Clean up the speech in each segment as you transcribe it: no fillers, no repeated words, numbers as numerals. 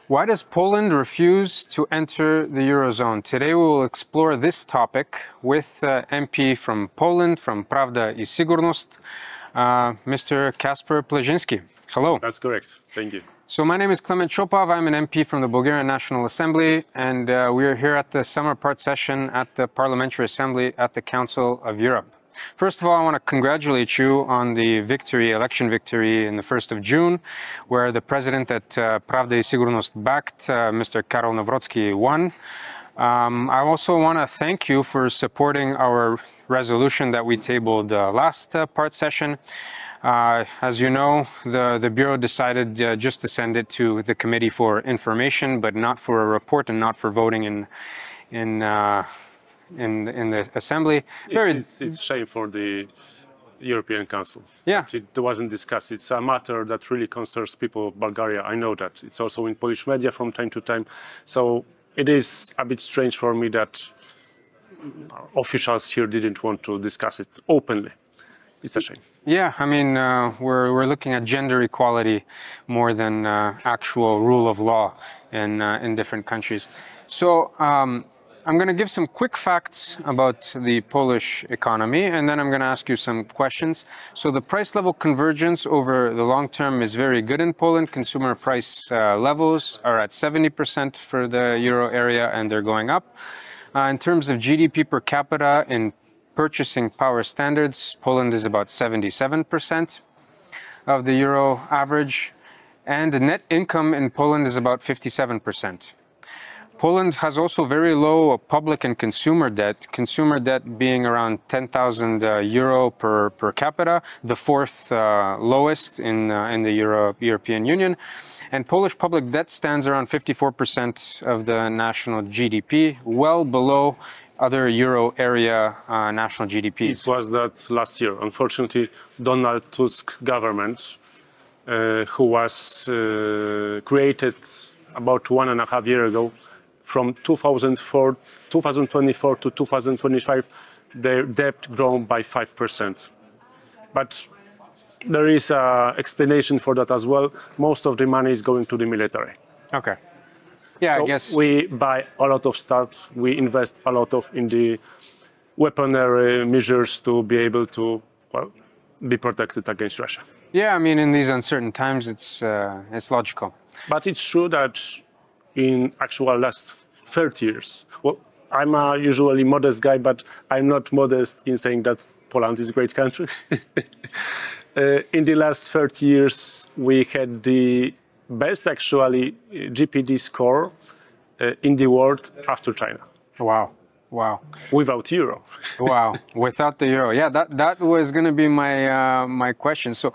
Why does Poland refuse to enter the Eurozone? Today we will explore this topic with MP from Poland, from Prawda I Sigurność, Mr. Kacper Płażyński. Hello. That's correct. Thank you. So my name is Klement Chopov. I'm an MP from the Bulgarian National Assembly, and we are here at the summer part session at the Parliamentary Assembly at the Council of Europe. First of all, I want to congratulate you on the victory, election victory in the 1st of June, where the president that Prawda I Sigurność backed, Mr. Karol Nawrocki, won. I also want to thank you for supporting our resolution that we tabled last part session. As you know, the Bureau decided just to send it to the Committee for Information, but not for a report and not for voting in the Assembly. It's a shame for the European Council. Yeah. It wasn't discussed. It's a matter that really concerns people of Bulgaria. I know that. It's also in Polish media from time to time. So it is a bit strange for me that officials here didn't want to discuss it openly. It's a shame. Yeah, I mean, we're looking at gender equality more than actual rule of law in different countries. So I'm going to give some quick facts about the Polish economy, and then I'm going to ask you some questions. So the price level convergence over the long term is very good in Poland. Consumer price levels are at 70% for the euro area, and they're going up. In terms of GDP per capita in purchasing power standards, Poland is about 77% of the euro average, and net income in Poland is about 57%. Poland has also very low public and consumer debt being around 10,000 euro per capita, the fourth lowest in the European Union. And Polish public debt stands around 54% of the national GDP, well below other euro area national GDPs. It was that last year. Unfortunately, Donald Tusk government, who was created about 1.5 years ago, from 2024 to 2025, their debt grown by 5%. But there is an explanation for that as well. Most of the money is going to the military. Okay. Yeah, so I guess we buy a lot of stuff. We invest a lot in the weaponry measures to be able to, well, be protected against Russia. Yeah, I mean, in these uncertain times, it's logical. But it's true that in actual last 30 years, well, I'm a usually modest guy, but I'm not modest in saying that Poland is a great country. In the last 30 years, we had the best, actually, GPD score in the world after China. Wow. Wow. Without euro. Wow. Without the euro. Yeah, that was going to be my question. So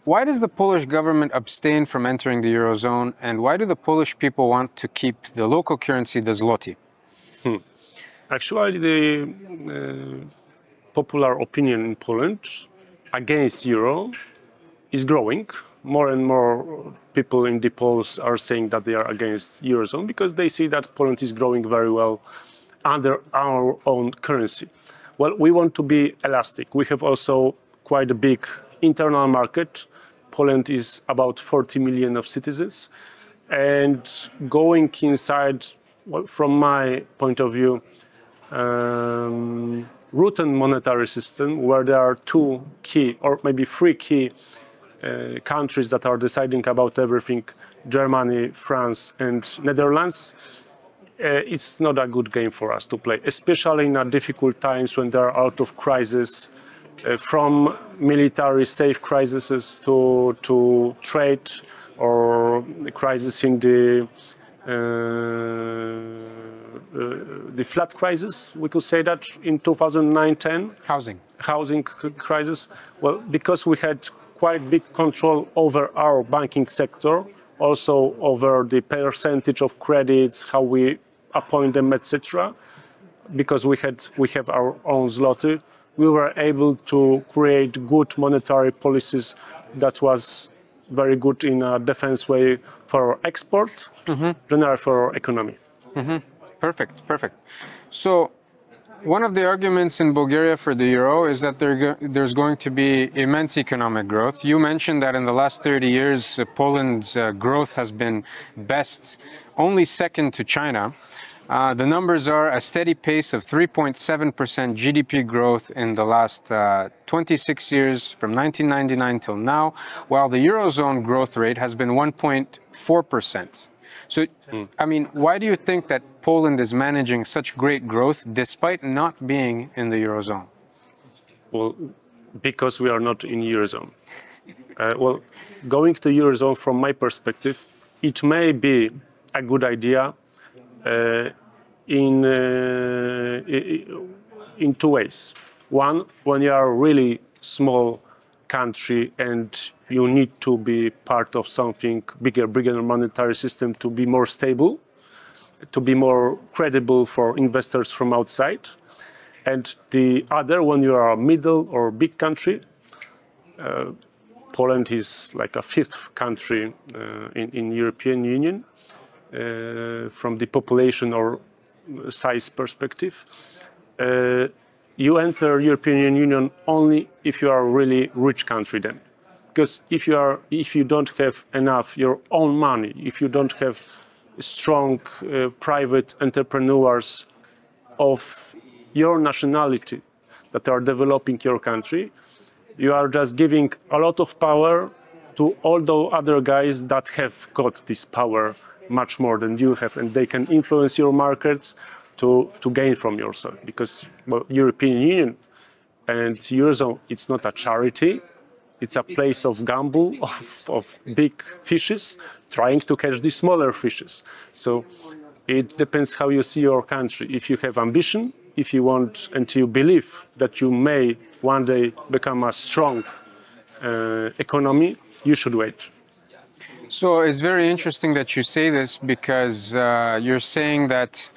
why does the Polish government abstain from entering the Eurozone, and why do the Polish people want to keep the local currency, the zloty? Actually, the popular opinion in Poland against euro is growing. More and more people in the polls are saying that they are against Eurozone because they see that Poland is growing very well under our own currency. Well, we want to be elastic. We have also quite a big internal market. Poland is about 40 million of citizens. And going inside, well, from my point of view, routine monetary system where there are two key, or maybe three key countries that are deciding about everything, Germany, France, and Netherlands, it's not a good game for us to play, especially in difficult times when there are a lot of crises, from military safe crises to trade or crisis in the flood crisis, we could say that in 2009-10. Housing crisis. Well, because we had quite big control over our banking sector, also over the percentage of credits, how we appoint them, etc. Because we have our own zloty, we were able to create good monetary policies that was very good in a defense way for export, generally for our economy. Perfect. So one of the arguments in Bulgaria for the euro is that there's going to be immense economic growth. You mentioned that in the last 30 years, Poland's growth has been best, only second to China. The numbers are a steady pace of 3.7% GDP growth in the last 26 years, from 1999 till now, while the Eurozone growth rate has been 1.4%. So, I mean, why do you think that Poland is managing such great growth despite not being in the Eurozone? Well, because we are not in Eurozone. Well, going to Eurozone, from my perspective, it may be a good idea in two ways. One, when you are a really small country and you need to be part of something bigger monetary system to be more stable, to be more credible for investors from outside. And the other, when you are a middle or big country, Poland is like a fifth country in European Union from the population or size perspective. You enter European Union only if you are a really rich country then. Because if you don't have enough your own money, if you don't have strong private entrepreneurs of your nationality that are developing your country, you are just giving a lot of power to all the other guys that have got this power much more than you have, and they can influence your markets to gain from yourself. Because, well, European Union and Eurozone, it's not a charity. It's a place of gamble, of big fishes trying to catch the smaller fishes. So it depends how you see your country. If you have ambition, if you want and you believe that you may one day become a strong economy, you should wait. So it's very interesting that you say this, because you're saying that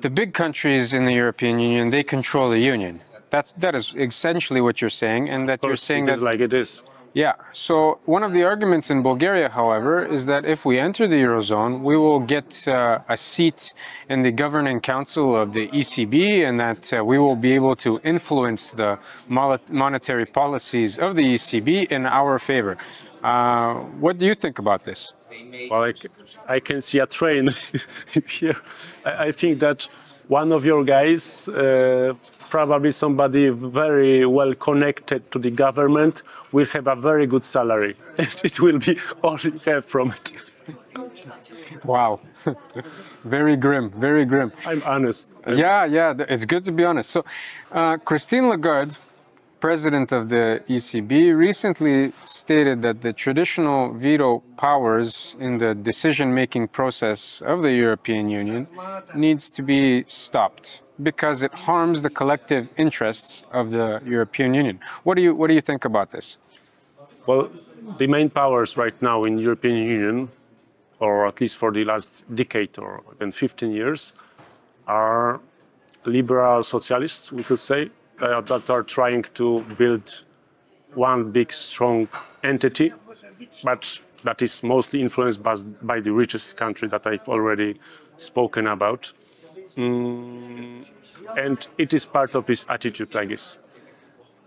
the big countries in the European Union, they control the union. That is essentially what you're saying, and that you're saying that, like it is. Yeah. So one of the arguments in Bulgaria, however, is that if we enter the Eurozone, we will get a seat in the governing council of the ECB, and that we will be able to influence the monetary policies of the ECB in our favor. What do you think about this? Well, I can see a train here. I think that one of your guys, probably somebody very well connected to the government, will have a very good salary. It will be all you have from it. Wow. Very grim, very grim. I'm honest. Yeah, it's good to be honest. So, Christine Lagarde, president of the ECB, recently stated that the traditional veto powers in the decision-making process of the European Union needs to be stopped because it harms the collective interests of the European Union. What do you think about this? Well, the main powers right now in the European Union, or at least for the last decade or then 15 years, are liberal socialists, we could say, that are trying to build one big, strong entity, but that is mostly influenced by the richest country that I've already spoken about. And it is part of this attitude, I guess.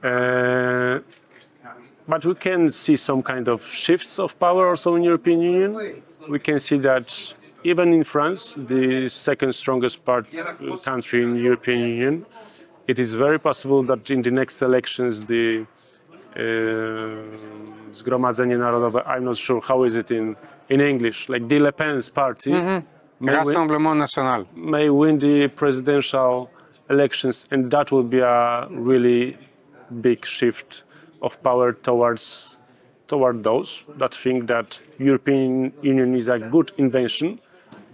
But we can see some kind of shifts of power also in the European Union. We can see that even in France, the second strongest country in the European Union, it is very possible that in the next elections, the Zgromadzenie Narodowe, I'm not sure how is it in English, like the Le Pen's party, Rassemblement National, may win the presidential elections, and that will be a really big shift of power toward those that think that European Union is a good invention,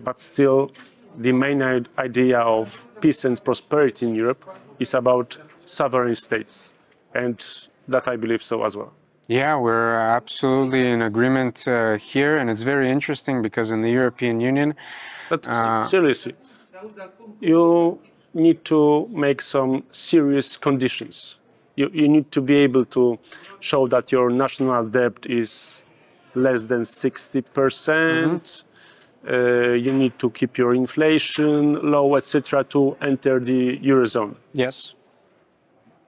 but still the main idea of peace and prosperity in Europe is about sovereign states, and that I believe so as well. Yeah, we're absolutely in agreement here, and it's very interesting because in the European Union... But seriously, you need to make some serious conditions. You need to be able to show that your national debt is less than 60%. you need to keep your inflation low, etc., to enter the Eurozone. Yes.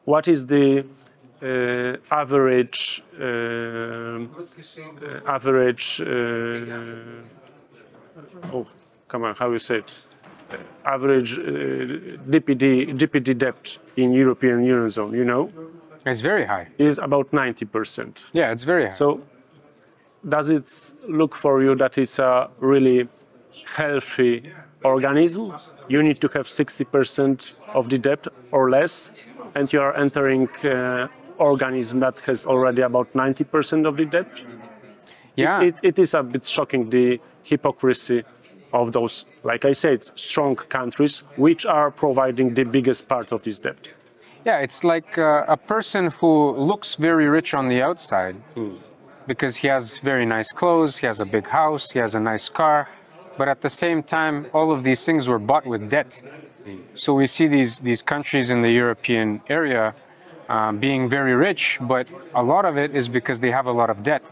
What is the average oh, come on, how you say it? Average GDP debt in European Eurozone, you know? It's very high. Is about 90%. Yeah, it's very high. So does it look for you that it's a really healthy organism? You need to have 60% of the debt or less, and you are entering organism that has already about 90% of the debt? Yeah. It is a bit shocking, the hypocrisy of those, like I said, strong countries which are providing the biggest part of this debt. Yeah, it's like a person who looks very rich on the outside because he has very nice clothes, he has a big house, he has a nice car, but at the same time, all of these things were bought with debt. So we see these countries in the European area being very rich, but a lot of it is because they have a lot of debt.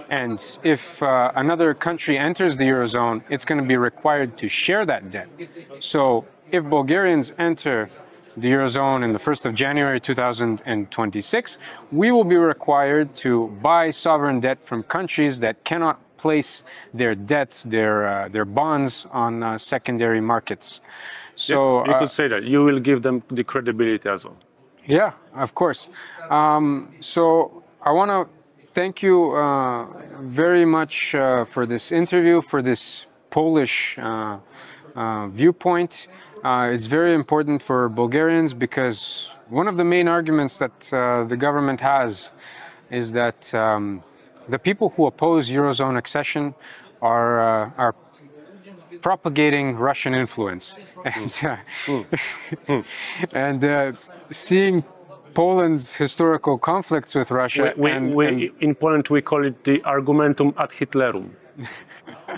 And if another country enters the Eurozone, it's going to be required to share that debt. So if Bulgarians enter the Eurozone in the 1st of January 2026, we will be required to buy sovereign debt from countries that cannot place their debts, their bonds on secondary markets. So you could say that. You will give them the credibility as well. Yeah, of course. So I want to thank you very much for this interview, for this Polish viewpoint. It's very important for Bulgarians because one of the main arguments that the government has is that the people who oppose Eurozone accession are propagating Russian influence. And seeing Poland's historical conflicts with Russia. In Poland, we call it the argumentum ad Hitlerum.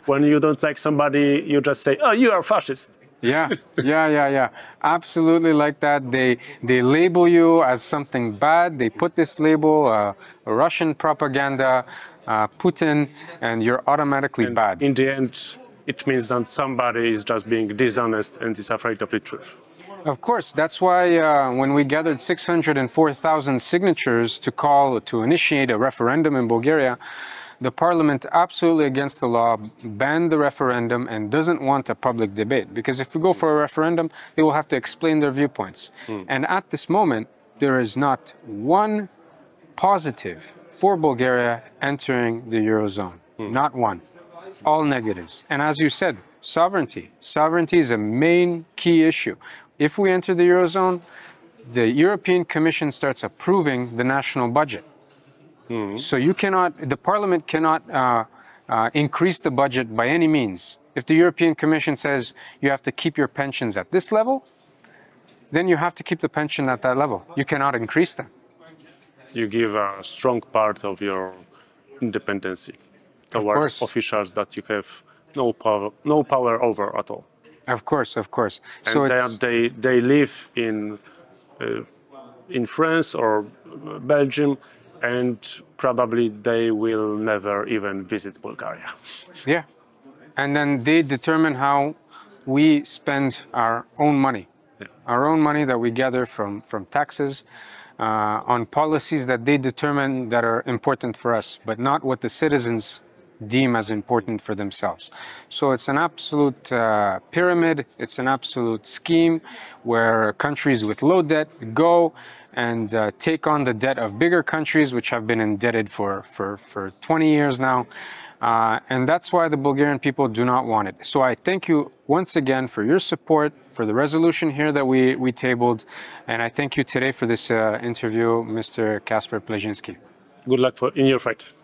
When you don't like somebody, you just say, oh, you are fascist. Yeah. Absolutely like that. They label you as something bad. They put this label, Russian propaganda, Putin, and you're automatically bad. In the end, it means that somebody is just being dishonest and is afraid of the truth. Of course, that's why when we gathered 604,000 signatures to initiate a referendum in Bulgaria, the parliament, absolutely against the law, banned the referendum and doesn't want a public debate. Because if we go for a referendum, they will have to explain their viewpoints. And at this moment, there is not one positive for Bulgaria entering the Eurozone. Not one. All negatives. And as you said, sovereignty. Sovereignty is a main key issue. If we enter the Eurozone, the European Commission starts approving the national budget. So the Parliament cannot increase the budget by any means. If the European Commission says you have to keep your pensions at this level, then you have to keep the pension at that level. You cannot increase them. You give a strong part of your independency towards officials that you have no power over at all. Of course. And so they live in France or Belgium, and probably they will never even visit Bulgaria. Yeah. And then they determine how we spend our own money. Yeah. Our own money that we gather from taxes on policies that they determine that are important for us, but not what the citizens deem as important for themselves. So it's an absolute pyramid, it's an absolute scheme where countries with low debt go and take on the debt of bigger countries which have been indebted for 20 years now. And that's why the Bulgarian people do not want it. So I thank you once again for your support, for the resolution here that we tabled, and I thank you today for this interview, Mr. Kacper Płażyński. Good luck in your fight.